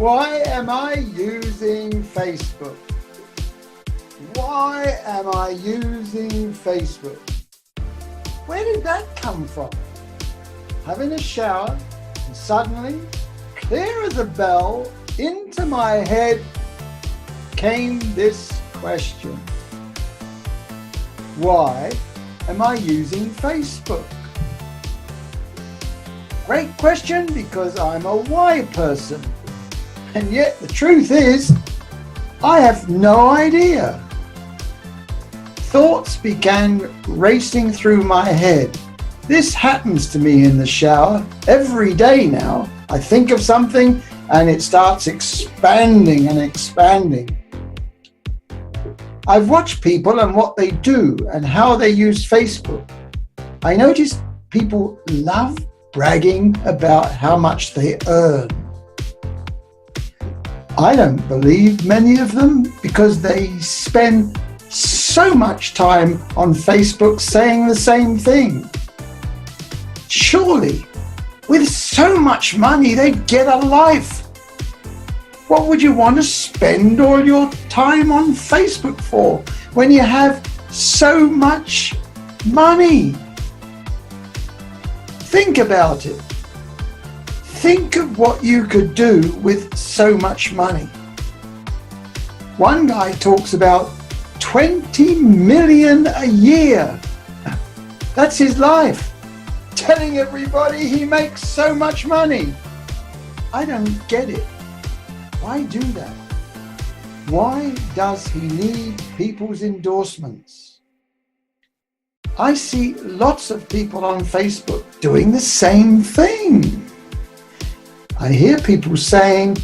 Why am I using Facebook? Why am I using Facebook? Where did that come from? Having a shower, and suddenly, clear as a bell, into my head came this question. Why am I using Facebook? Great question, because I'm a why person. And yet the truth is, I have no idea. Thoughts began racing through my head. This happens to me in the shower every day now. I think of something and it starts expanding and expanding. I've watched people and what they do and how they use Facebook. I notice people love bragging about how much they earn. I don't believe many of them because they spend so much time on Facebook saying the same thing. Surely, with so much money, they'd get a life. What would you want to spend all your time on Facebook for when you have so much money? Think about it. Think of what you could do with so much money. One guy talks about 20 million a year. That's his life. Telling everybody he makes so much money. I don't get it. Why do that? Why does he need people's endorsements? I see lots of people on Facebook doing the same thing. I hear people saying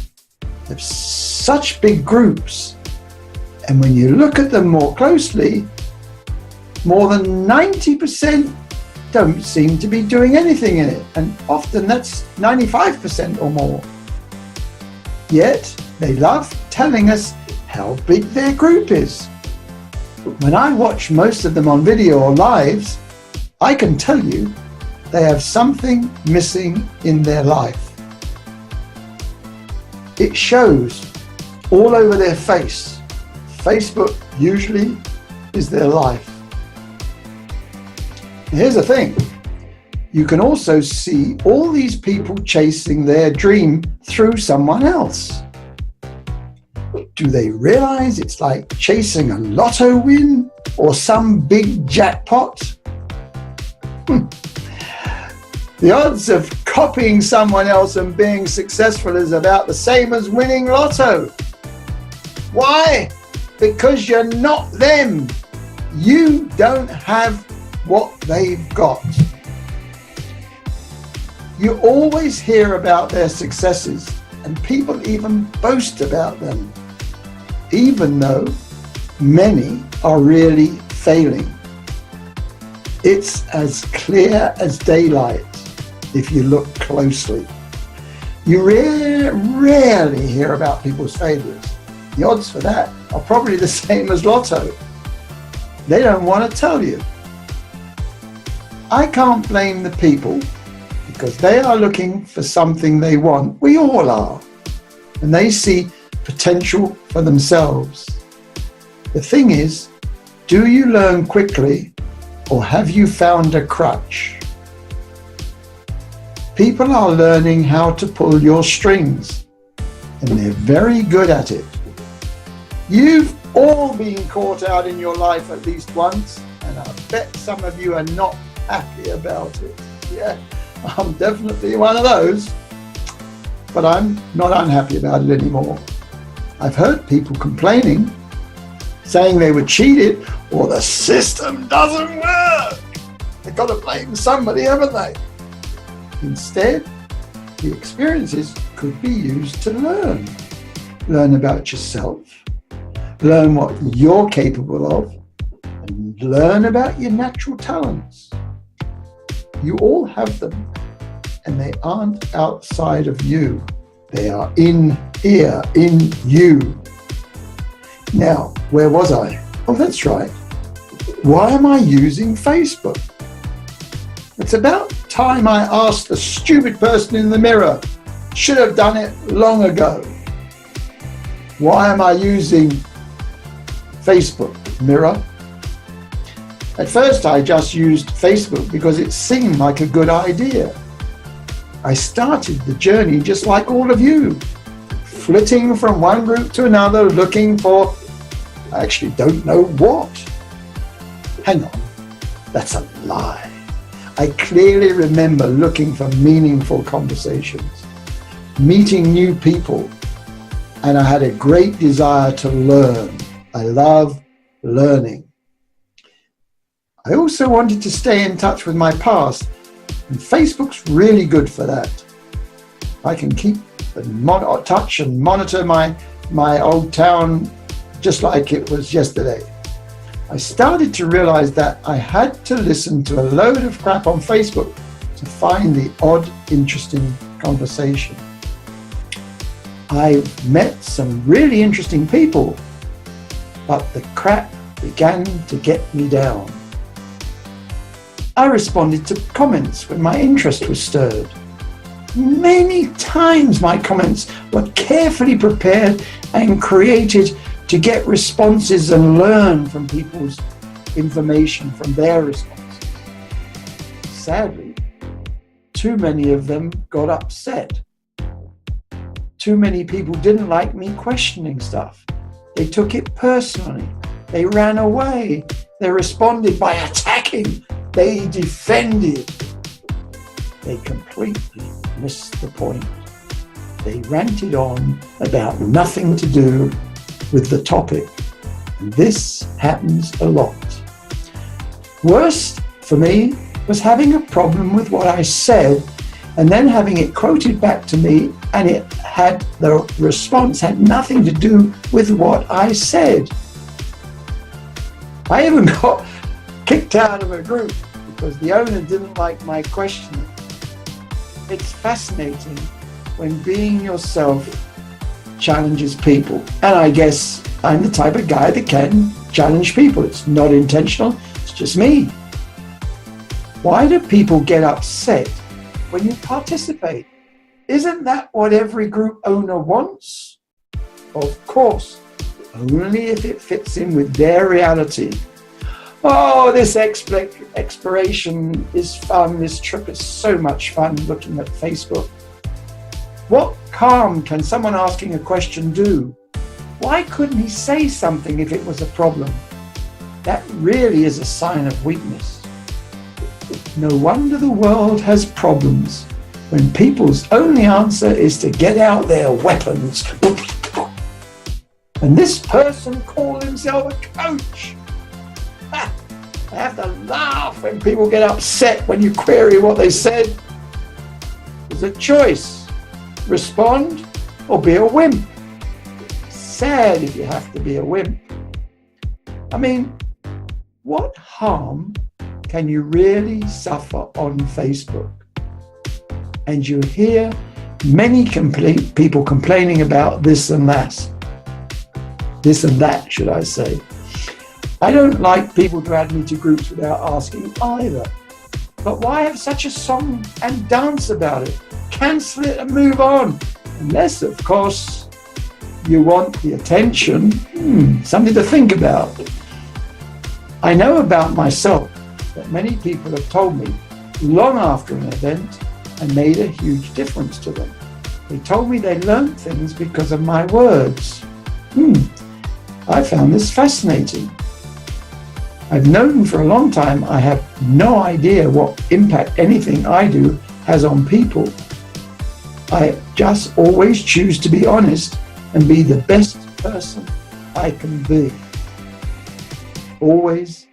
there's such big groups, and when you look at them more closely, more than 90% don't seem to be doing anything in it, and often that's 95% or more. Yet they love telling us how big their group is. When I watch most of them on video or lives, I can tell you they have something missing in their life. It shows all over their face. Facebook usually is their life. Here's the thing. You can also see all these people chasing their dream through someone else. Do they realize it's like chasing a lotto win or some big jackpot? The odds of copying someone else and being successful is about the same as winning lotto. Why? Because you're not them. You don't have what they've got. You always hear about their successes, and people even boast about them, even though many are really failing. It's as clear as daylight if you look closely. You rarely hear about people's failures. The odds for that are probably the same as lotto. They don't want to tell you. I can't blame the people because they are looking for something they want. We all are. And they see potential for themselves. The thing is, do you learn quickly or have you found a crutch? People are learning how to pull your strings, and they're very good at it. You've all been caught out in your life at least once, and I bet some of you are not happy about it. Yeah, I'm definitely one of those, but I'm not unhappy about it anymore. I've heard people complaining, saying they were cheated or the system doesn't work. They've got to blame somebody, haven't they? Instead, the experiences could be used to learn. Learn about yourself, learn what you're capable of, and learn about your natural talents. You all have them, and they aren't outside of you. They are in here, in you. Now, where was I? Oh, that's right. Why am I using Facebook? It's about time I asked the stupid person in the mirror. Should have done it long ago. Why am I using Facebook Mirror? At first, I just used Facebook because it seemed like a good idea. I started the journey just like all of you, flitting from one group to another, looking for, I actually don't know what. Hang on, that's a lie. I clearly remember looking for meaningful conversations, meeting new people, and I had a great desire to learn. I love learning. I also wanted to stay in touch with my past, and Facebook's really good for that. I can keep in touch and monitor my old town just like it was yesterday. I started to realize that I had to listen to a load of crap on Facebook to find the odd, interesting conversation. I met some really interesting people, but the crap began to get me down. I responded to comments when my interest was stirred. Many times my comments were carefully prepared and created to get responses and learn from people's information, from their responses. Sadly, too many of them got upset. Too many people didn't like me questioning stuff. They took it personally. They ran away. They responded by attacking. They defended. They completely missed the point. They ranted on about nothing to do with the topic. And this happens a lot. Worst for me was having a problem with what I said and then having it quoted back to me, and the response had nothing to do with what I said. I even got kicked out of a group because the owner didn't like my questioning. It's fascinating when being yourself challenges people. And I guess I'm the type of guy that can challenge people. It's not intentional, it's just me. Why do people get upset when you participate? Isn't that what every group owner wants? Of course, only if it fits in with their reality. Oh, this exploration is fun. This trip is so much fun looking at Facebook. What harm can someone asking a question do? Why couldn't he say something if it was a problem? That really is a sign of weakness. No wonder the world has problems when people's only answer is to get out their weapons. And this person called himself a coach. I have to laugh when people get upset when you query what they said. There's a choice. Respond or be a wimp. Sad if you have to be a wimp. I mean, what harm can you really suffer on Facebook? And you hear many people complaining about this and that. This and that, should I say. I don't like people to add me to groups without asking either. But why have such a song and dance about it? Cancel it and move on. Unless, of course, you want the attention. Something to think about. I know about myself that many people have told me long after an event I made a huge difference to them. They told me they learned things because of my words. I found this fascinating. I've known for a long time I have no idea what impact anything I do has on people. I just always choose to be honest and be the best person I can be. Always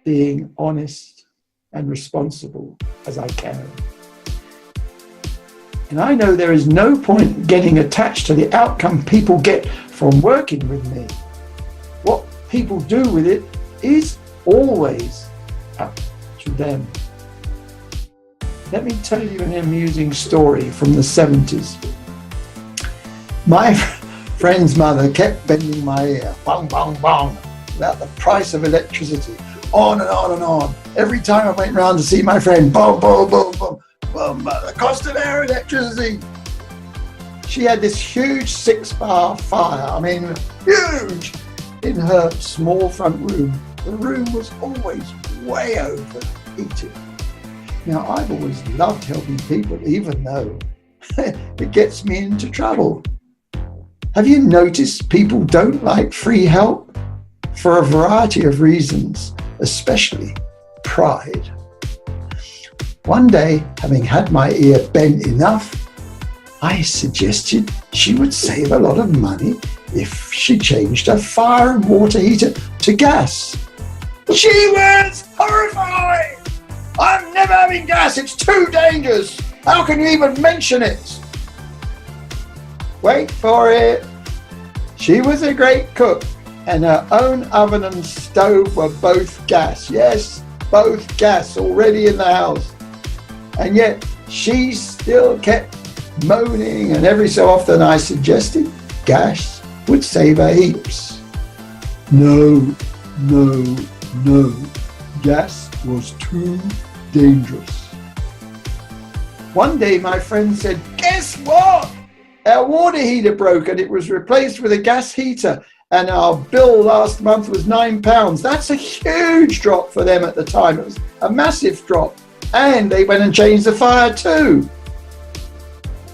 being honest and responsible as I can. And I know there is no point getting attached to the outcome people get from working with me. What people do with it is always up to them. Let me tell you an amusing story from the 70s. My friend's mother kept bending my ear, bong, bong, bong, about the price of electricity, on and on and on. Every time I went round to see my friend, boom, boom, boom, boom, boom, the cost of our electricity. She had this huge 6-bar fire, I mean, huge, in her small front room. The room was always way overheated. Now, I've always loved helping people, even though it gets me into trouble. Have you noticed people don't like free help? For a variety of reasons, especially pride. One day, having had my ear bent enough, I suggested she would save a lot of money if she changed her fire and water heater to gas. She was horrified! I'm never having gas, it's too dangerous! How can you even mention it? Wait for it. She was a great cook, and her own oven and stove were both gas. Yes, both gas already in the house. And yet she still kept moaning, and every so often I suggested gas would save her heaps. No. Gas was too dangerous. One day my friend said, guess what? Our water heater broke and it was replaced with a gas heater, and our bill last month was £9. That's a huge drop for them at the time. It was a massive drop. And they went and changed the fire too.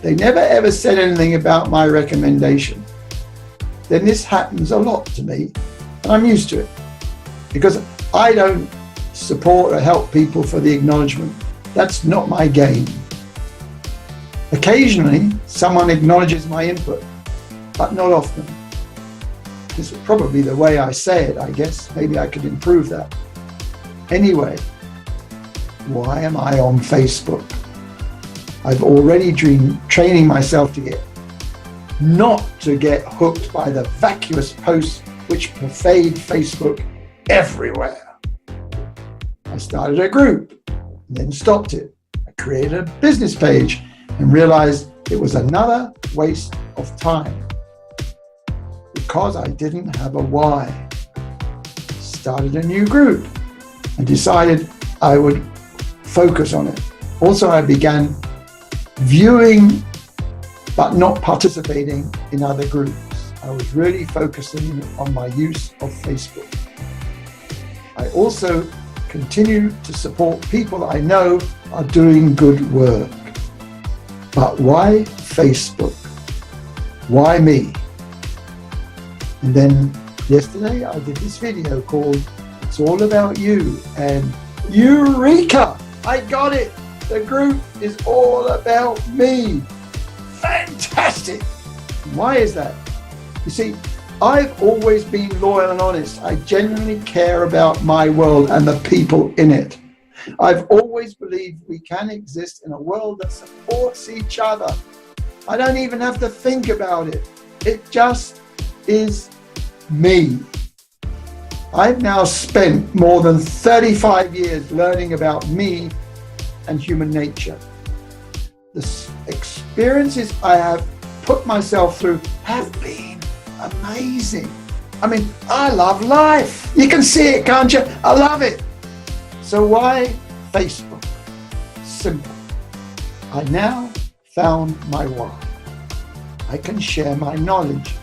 They never ever said anything about my recommendation. Then this happens a lot to me, and I'm used to it, because I don't support or help people for the acknowledgement. That's not my game. Occasionally, someone acknowledges my input, but not often. This is probably the way I say it, I guess. Maybe I could improve that. Anyway, why am I on Facebook? I've already training myself not to get hooked by the vacuous posts which pervade Facebook everywhere. I started a group, and then stopped it. I created a business page and realized it was another waste of time because I didn't have a why. Started a new group and decided I would focus on it. Also, I began viewing but not participating in other groups. I was really focusing on my use of Facebook. I also continue to support people I know are doing good work. But why Facebook? Why me? And then yesterday I did this video called It's All About You, and Eureka! I got it! The group is all about me. Fantastic! Why is that? You see, I've always been loyal and honest. I genuinely care about my world and the people in it. I've always believed we can exist in a world that supports each other. I don't even have to think about it. It just is me. I've now spent more than 35 years learning about me and human nature. The experiences I have put myself through have been amazing. I mean, I love life. You can see it, can't you? I love it. So why Facebook? Simple. I now found my why. I can share my knowledge,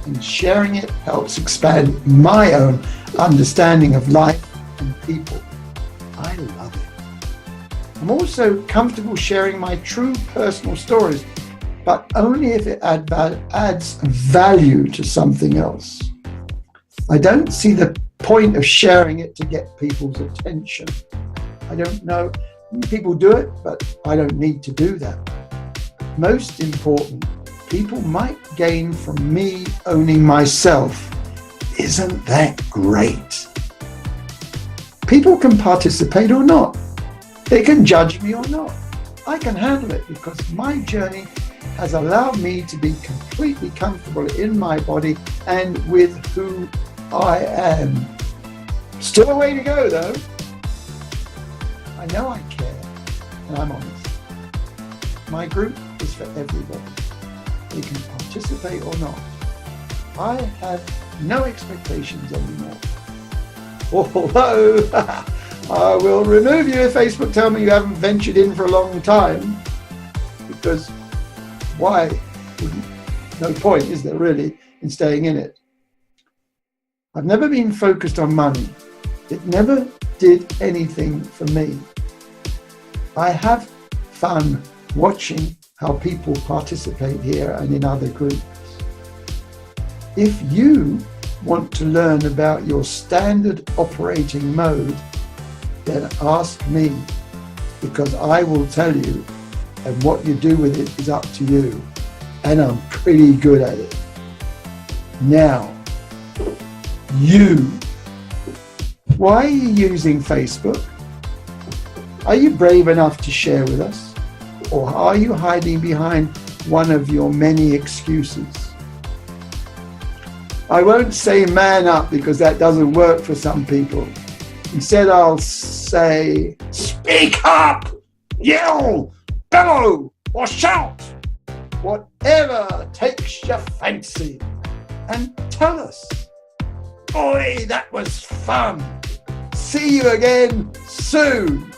and sharing it helps expand my own understanding of life and people. I love it. I'm also comfortable sharing my true personal stories, but only if it adds value to something else. I don't see the point of sharing it to get people's attention. I don't know, people do it, but I don't need to do that. Most important, people might gain from me owning myself. Isn't that great? People can participate or not. They can judge me or not. I can handle it because my journey has allowed me to be completely comfortable in my body and with who I am. Still a way to go though. I know I care and I'm honest. My group is for everybody. They can participate or not. I have no expectations anymore. Although I will remove you if Facebook tell me you haven't ventured in for a long time, because why no point, is there really, in staying in it? I've never been focused on money. It never did anything for me. I have fun watching how people participate here and in other groups. If you want to learn about your standard operating mode, then ask me, because I will tell you, and what you do with it is up to you. And I'm pretty good at it. Now, why are you using Facebook? Are you brave enough to share with us? Or are you hiding behind one of your many excuses? I won't say man up because that doesn't work for some people. Instead, I'll say, speak up, yell, bellow, or shout, whatever takes your fancy, and tell us. Boy, that was fun. See you again soon.